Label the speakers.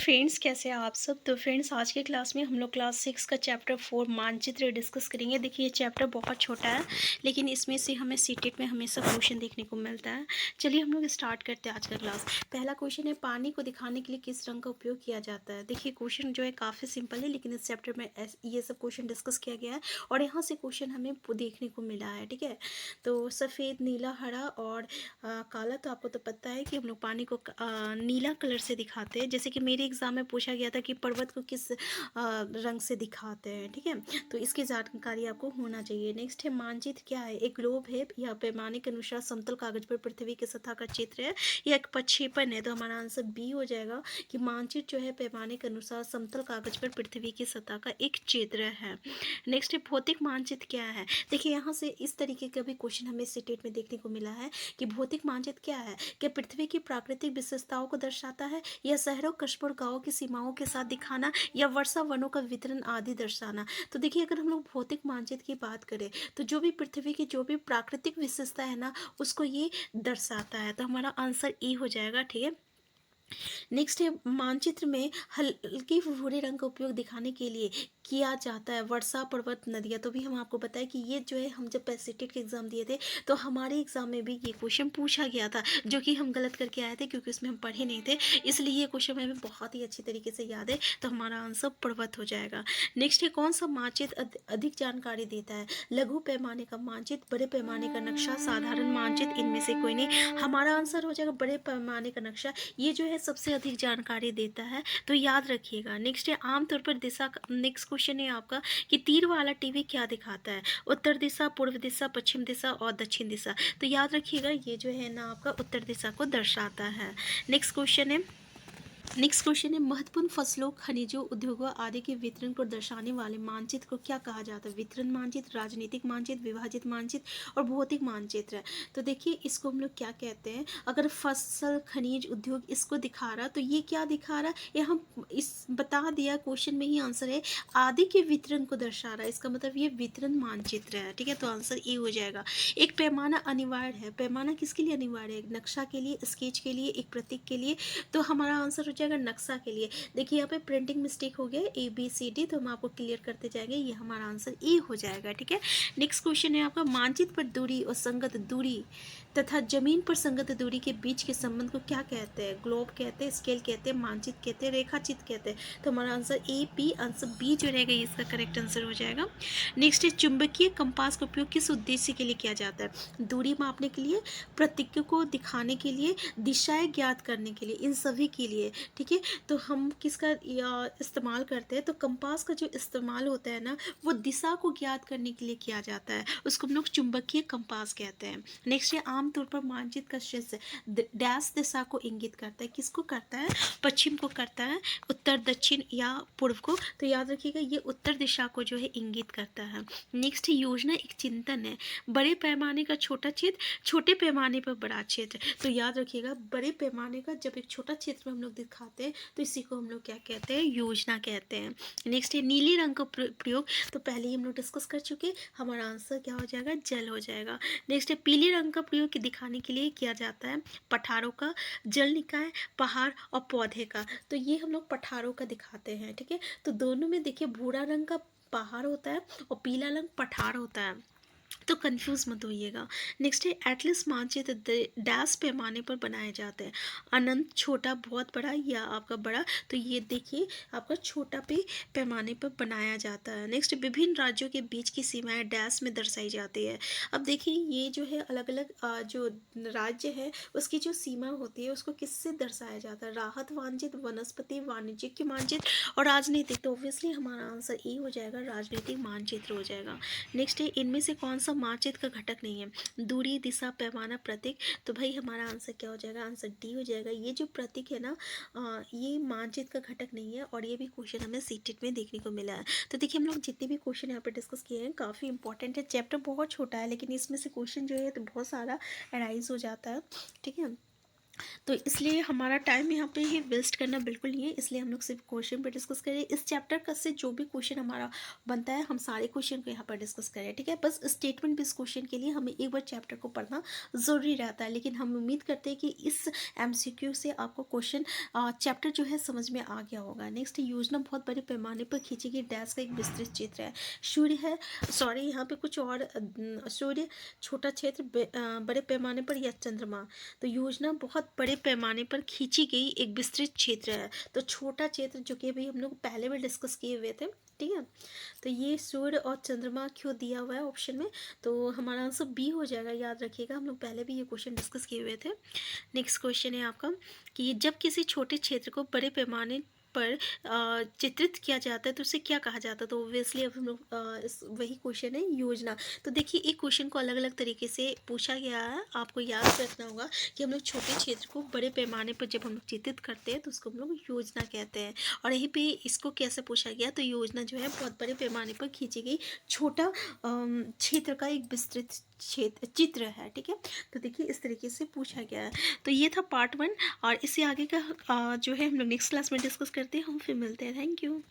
Speaker 1: Friends, कैसे हैं आप सब। तो फ्रेंड्स, आज के क्लास में हम लोग क्लास 6 का चैप्टर 4 मानचित्र डिस्कस करेंगे। देखिए, ये चैप्टर बहुत छोटा है, लेकिन इसमें से हमें सीटेट में हमेशा क्वेश्चन देखने को मिलता है। चलिए हम लोग स्टार्ट करते हैं आज का क्लास। पहला क्वेश्चन है, पानी को दिखाने के लिए किस रंग का उपयोग किया जाता है। देखिए, क्वेश्चन जो है काफ़ी सिंपल है, लेकिन इस चैप्टर में ये सब क्वेश्चन डिस्कस किया गया है और यहाँ से क्वेश्चन हमें देखने को मिला है। ठीक है, तो सफ़ेद, नीला, हरा और काला। तो आपको तो पता है कि हम लोग पानी को नीला कलर से दिखाते हैं। जैसे कि मेरे एग्जाम में पूछा गया था कि पर्वत को किस रंग से दिखाते हैं। ठीक है, तो इसकी जानकारी आपको होना चाहिए। नेक्स्ट है, मानचित्र क्या है। एक ग्लोब है, यह पैमाने के अनुसार समतल कागज पर पृथ्वी की सतह का चित्र है। यह एक प्रक्षेपण है, तो हमारा आंसर बी हो जाएगा कि मानचित्र जो है पैमाने के अनुसार समतल कागज पर पृथ्वी की सतह का एक चित्र है। नेक्स्ट है, भौतिक मानचित्र क्या है। देखिए, यहाँ से इस तरीके का भी क्वेश्चन हमें सीटेट में देखने को मिला है कि भौतिक मानचित्र क्या है। क्या पृथ्वी की प्राकृतिक विशेषताओं को दर्शाता है, या शहरों, कस्बों और गांवों की सीमाओं के साथ दिखाना, या वर्षा वनों का वितरण आदि दर्शाना। तो देखिए, अगर हम लोग भौतिक मानचित्र की बात करें तो जो भी पृथ्वी की जो भी प्राकृतिक विशेषता है ना, उसको ये दर्शाता है। तो हमारा आंसर ई हो जाएगा। ठीक है, नेक्स्ट है, मानचित्र में हल्के भूरे रंग का उपयोग दिखाने के लिए किया जाता है। वर्षा, पर्वत, नदियाँ। तो भी हम आपको बताएं कि ये जो है, हम जब पैसेटेट के एग्ज़ाम दिए थे तो हमारे एग्ज़ाम में भी ये क्वेश्चन पूछा गया था, जो कि हम गलत करके आए थे क्योंकि उसमें हम पढ़े नहीं थे। इसलिए ये क्वेश्चन हमें बहुत ही अच्छी तरीके से याद है, तो हमारा आंसर पर्वत हो जाएगा। नेक्स्ट है, कौन सा मानचित्र अधिक जानकारी देता है। लघु पैमाने का मानचित्र, बड़े पैमाने का नक्शा, साधारण मानचित्र, इनमें से कोई नहीं। हमारा आंसर हो जाएगा बड़े पैमाने का नक्शा। ये जो है सबसे अधिक जानकारी देता है, तो याद रखिएगा। नेक्स्ट है, आमतौर पर दिशा। नेक्स्ट क्वेश्चन है आपका कि तीर वाला टीवी क्या दिखाता है। उत्तर दिशा, पूर्व दिशा, पश्चिम दिशा और दक्षिण दिशा। तो याद रखिएगा, ये जो है ना आपका उत्तर दिशा को दर्शाता है। नेक्स्ट क्वेश्चन है, महत्वपूर्ण फसलों, खनिजों, उद्योगों आदि के वितरण को दर्शाने वाले मानचित्र को क्या कहा जाता है। वितरण मानचित्र, राजनीतिक मानचित्र, विभाजित मानचित्र और भौतिक मानचित्र है। तो देखिए, इसको हम लोग क्या कहते हैं। अगर फसल, खनिज, उद्योग इसको दिखा रहा, तो ये क्या दिखा रहा है, ये हम इस बता दिया, क्वेश्चन में ही आंसर है। आदि के वितरण को दर्शा रहा है, इसका मतलब ये वितरण मानचित्र है। ठीक है, तो आंसर ए हो जाएगा। एक पैमाना अनिवार्य है। पैमाना किसके लिए अनिवार्य है। नक्शा के लिए, स्केच के लिए, एक प्रतीक के लिए। तो हमारा आंसर हो जाएगा नक्शा के लिए। देखिए, यहाँ पे प्रिंटिंग मिस्टेक हो गया, ABCD, तो हम आपको क्लियर करते जाएंगे। ये हमारा आंसर ई हो जाएगा। ठीक है, नेक्स्ट क्वेश्चन है आपका, मानचित्र पर दूरी और संगत दूरी तथा जमीन पर संगत दूरी के बीच के संबंध को क्या कहते हैं। ग्लोब कहते हैं, स्केल कहते हैं, मानचित्र कहते हैं, रेखाचित्र कहते हैं। तो हमारा आंसर A, आंसर बी जो रहेगा, ये इसका करेक्ट आंसर हो जाएगा। नेक्स्ट है, चुंबकीय कंपास का उपयोग किस उद्देश्य के लिए किया जाता है। दूरी मापने के लिए, प्रतीकों को दिखाने के लिए, दिशाएं ज्ञात करने के लिए, इन सभी के लिए। ठीक है, तो हम किसका इस्तेमाल करते हैं, तो कंपास का जो इस्तेमाल होता है ना, वो दिशा को ज्ञात करने के लिए किया जाता है। उसको हम लोग चुंबकीय कंपास कहते हैं। नेक्स्ट है, आमतौर पर मानचित्र का शीर्ष डैश दिशा को इंगित करता है। किसको करता है, पश्चिम को करता है, उत्तर, दक्षिण या पूर्व को। तो याद रखिएगा, ये उत्तर दिशा को जो है इंगित करता है। नेक्स्ट है, योजना एक चिंतन है। बड़े पैमाने का छोटा चित्र, छोटे पैमाने पर बड़ा क्षेत्र। तो याद रखिएगा, बड़े पैमाने का जब एक छोटा क्षेत्र में हम लोग दिखाते हैं, तो इसी को हम लोग क्या कहते हैं, योजना कहते हैं। नेक्स्ट है, नीले रंग का प्रयोग। तो पहले ही हम लोग डिस्कस कर चुके, हमारा आंसर क्या हो जाएगा, जल हो जाएगा। नेक्स्ट है, पीले रंग का प्रयोग दिखाने के लिए किया जाता है पठारों का, जल निकाय, पहाड़ और पौधे का। तो ये हम लोग पठारों का दिखाते हैं। ठीक है, तो दोनों में देखिए, भूरा रंग का पहाड़ होता है और पीला रंग पठार होता है, तो कंफ्यूज मत होइएगा। नेक्स्ट है, एटलस मानचित्र डैश पैमाने पर बनाए जाते हैं। अनंत, छोटा, बहुत बड़ा या आपका बड़ा। तो ये देखिए, आपका छोटा पे पैमाने पर बनाया जाता है। नेक्स्ट, विभिन्न राज्यों के बीच की सीमाएं डैश में दर्शाई जाती है। अब देखिए, ये जो है अलग अलग जो राज्य है, उसकी जो सीमा होती है, उसको किससे दर्शाया जाता है। राहत मानचित्र, वनस्पति, वाणिज्यिक मानचित्र और राजनीतिक। तो ऑब्वियसली हमारा आंसर ई हो जाएगा, राजनीतिक मानचित्र हो जाएगा। नेक्स्ट है, इनमें से कौन सा मानचित्र का घटक नहीं है। दूरी, दिशा, पैमाना, प्रतीक। तो भाई हमारा आंसर क्या हो जाएगा, आंसर डी हो जाएगा। ये जो प्रतीक है ना, ये मानचित्र का घटक नहीं है, और ये भी क्वेश्चन हमें सीटेट में देखने को मिला है। तो देखिए, हम लोग जितने भी क्वेश्चन यहाँ पे डिस्कस किए हैं, काफ़ी इंपॉर्टेंट है। चैप्टर बहुत छोटा है, लेकिन इसमें से क्वेश्चन जो है तो बहुत सारा अराइज हो जाता है। ठीक है, तो इसलिए हमारा टाइम यहाँ पे ही वेस्ट करना बिल्कुल नहीं है, इसलिए हम लोग सिर्फ क्वेश्चन पे डिस्कस करें। इस चैप्टर का से जो भी क्वेश्चन हमारा बनता है हम सारे क्वेश्चन को यहाँ पर डिस्कस करें, ठीक है। बस स्टेटमेंट बेस्ड क्वेश्चन के लिए हमें एक बार चैप्टर को पढ़ना ज़रूरी रहता है, लेकिन हम उम्मीद करते हैं कि इस एमसीक्यू से आपको क्वेश्चन चैप्टर जो है समझ में आ गया होगा। नेक्स्ट, योजना बहुत बड़े पैमाने पर खींची गई डैश का एक विस्तृत चित्र है। सूर्य है, सॉरी यहाँ पे कुछ और, सूर्य, छोटा क्षेत्र, बड़े पैमाने पर, या चंद्रमा। तो योजना बहुत बड़े पैमाने पर खींची गई एक विस्तृत क्षेत्र है। तो छोटा क्षेत्र जो कि अभी हम लोग पहले भी डिस्कस किए हुए थे, ठीक है। तो ये सूर्य और चंद्रमा क्यों दिया हुआ है ऑप्शन में, तो हमारा आंसर बी हो जाएगा, याद रखिएगा, हम लोग पहले भी ये क्वेश्चन डिस्कस किए हुए थे। नेक्स्ट क्वेश्चन है आपका कि जब किसी छोटे क्षेत्र को बड़े पैमाने पर चित्रित किया जाता है तो उसे क्या कहा जाता है। तो ऑब्वियसली अब हम लोग वही क्वेश्चन है, योजना। तो देखिए एक क्वेश्चन को अलग अलग तरीके से पूछा गया है, आपको याद रखना होगा कि हम लोग छोटे क्षेत्र को बड़े पैमाने पर जब हम लोग चित्रित करते हैं तो उसको हम लोग योजना कहते हैं। और यहीं पे इसको कैसे पूछा गया, तो योजना जो है बहुत बड़े पैमाने पर खींची गई छोटा क्षेत्र का एक विस्तृत क्षेत्र चित्र है, ठीक है। तो देखिए इस तरीके से पूछा गया है। तो ये था पार्ट 1, और इससे आगे का जो है हम लोग नेक्स्ट क्लास में डिस्कस करते हैं। हम फिर मिलते हैं। Thank you.